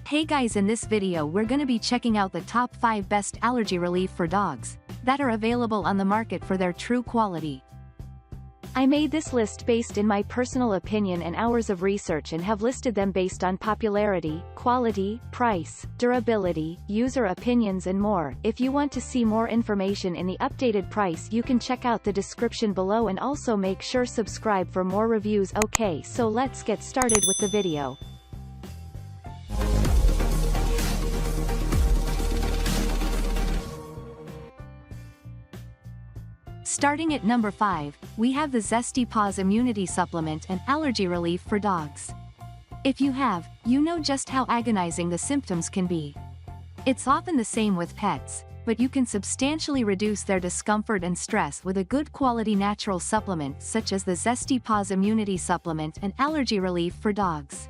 Hey guys, in this video we're gonna be checking out the top 5 best allergy relief for dogs that are available on the market for their true quality. I made this list based in my personal opinion and hours of research and have listed them based on popularity, quality, price, durability, user opinions and more. If you want to see more information in the updated price, you can check out the description below and also make sure subscribe for more reviews. Okay, so let's get started with the video. Starting at number 5, we have the Zesty Paws Immunity Supplement and Allergy Relief for Dogs. If you have, you know just how agonizing the symptoms can be. It's often the same with pets, but you can substantially reduce their discomfort and stress with a good quality natural supplement such as the Zesty Paws Immunity Supplement and Allergy Relief for Dogs.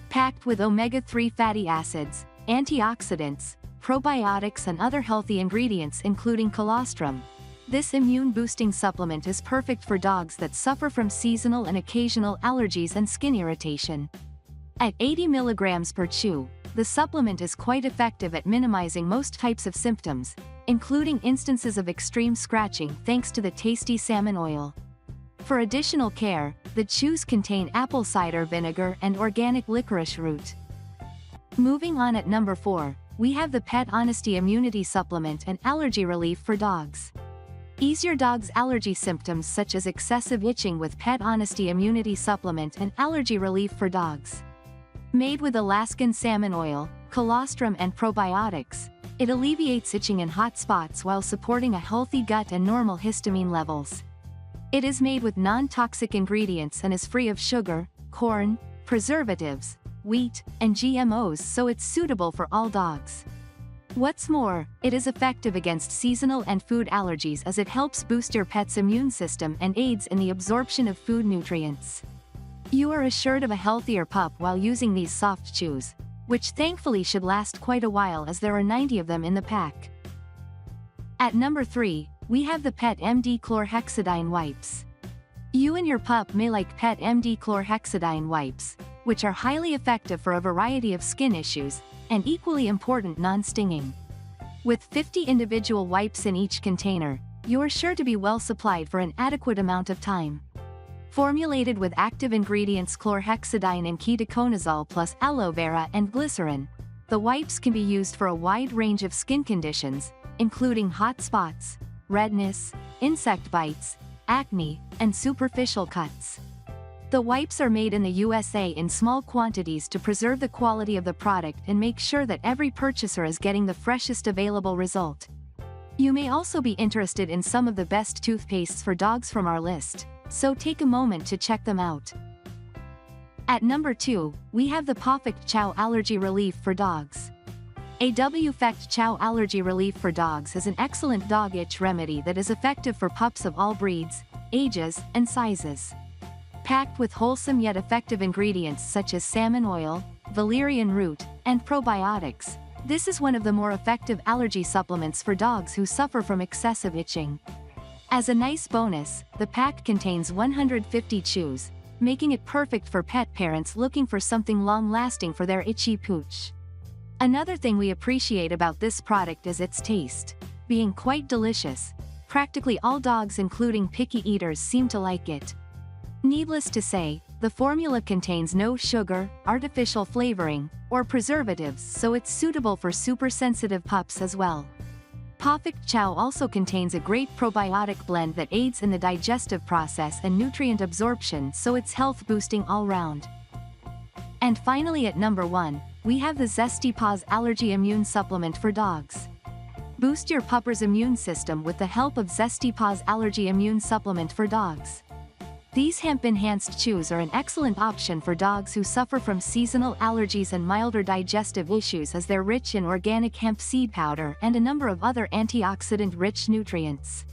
Packed with omega-3 fatty acids, antioxidants, probiotics and other healthy ingredients including colostrum, this immune-boosting supplement is perfect for dogs that suffer from seasonal and occasional allergies and skin irritation. At 80 mg per chew, the supplement is quite effective at minimizing most types of symptoms, including instances of extreme scratching thanks to the tasty salmon oil. For additional care, the chews contain apple cider vinegar and organic licorice root. Moving on at number 4, we have the PetHonesty Immunity Supplement and Allergy Relief for Dogs. Ease your dog's allergy symptoms such as excessive itching with PetHonesty Immunity Supplement and Allergy Relief for Dogs. Made with Alaskan salmon oil, colostrum and probiotics, it alleviates itching in hot spots while supporting a healthy gut and normal histamine levels. It is made with non-toxic ingredients and is free of sugar, corn, preservatives, wheat, and GMOs, so it's suitable for all dogs. What's more, it is effective against seasonal and food allergies as it helps boost your pet's immune system and aids in the absorption of food nutrients. You are assured of a healthier pup while using these soft chews, which thankfully should last quite a while as there are 90 of them in the pack. At number 3, we have the Pet MD Chlorhexidine Wipes. You and your pup may like Pet MD Chlorhexidine Wipes, which are highly effective for a variety of skin issues, and equally important non-stinging. With 50 individual wipes in each container, you are sure to be well supplied for an adequate amount of time. Formulated with active ingredients chlorhexidine and ketoconazole plus aloe vera and glycerin, the wipes can be used for a wide range of skin conditions, including hot spots, redness, insect bites, acne, and superficial cuts. The wipes are made in the USA in small quantities to preserve the quality of the product and make sure that every purchaser is getting the freshest available result. You may also be interested in some of the best toothpastes for dogs from our list, so take a moment to check them out. At number 2, we have the Pawfectchow Allergy Relief for Dogs. Pawfectchow Allergy Relief for Dogs is an excellent dog itch remedy that is effective for pups of all breeds, ages, and sizes. Packed with wholesome yet effective ingredients such as salmon oil, valerian root, and probiotics, this is one of the more effective allergy supplements for dogs who suffer from excessive itching. As a nice bonus, the pack contains 150 chews, making it perfect for pet parents looking for something long-lasting for their itchy pooch. Another thing we appreciate about this product is its taste. Being quite delicious, practically all dogs including picky eaters seem to like it. Needless to say, the formula contains no sugar, artificial flavoring, or preservatives, so it's suitable for super sensitive pups as well. Pawfectchow also contains a great probiotic blend that aids in the digestive process and nutrient absorption, so it's health boosting all round. And finally at number 1, we have the Zesty Paws Allergy Immune Supplement for Dogs. Boost your pupper's immune system with the help of Zesty Paws Allergy Immune Supplement for Dogs. These hemp-enhanced chews are an excellent option for dogs who suffer from seasonal allergies and milder digestive issues as they're rich in organic hemp seed powder and a number of other antioxidant-rich nutrients.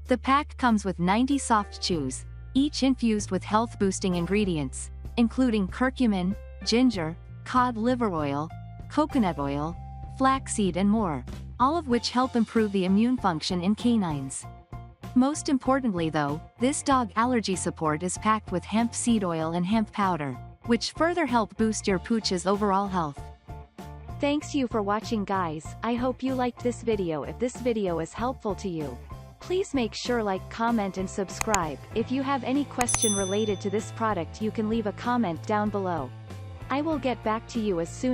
The pack comes with 90 soft chews, each infused with health-boosting ingredients, including curcumin, ginger, cod liver oil, coconut oil, flaxseed and more, all of which help improve the immune function in canines. Most importantly though, this dog allergy support is packed with hemp seed oil and hemp powder, which further help boost your pooch's overall health. Thanks you for watching guys, I hope you liked this video. If this video is helpful to you, please make sure like, comment and subscribe. If you have any question related to this product you can leave a comment down below. I will get back to you as soon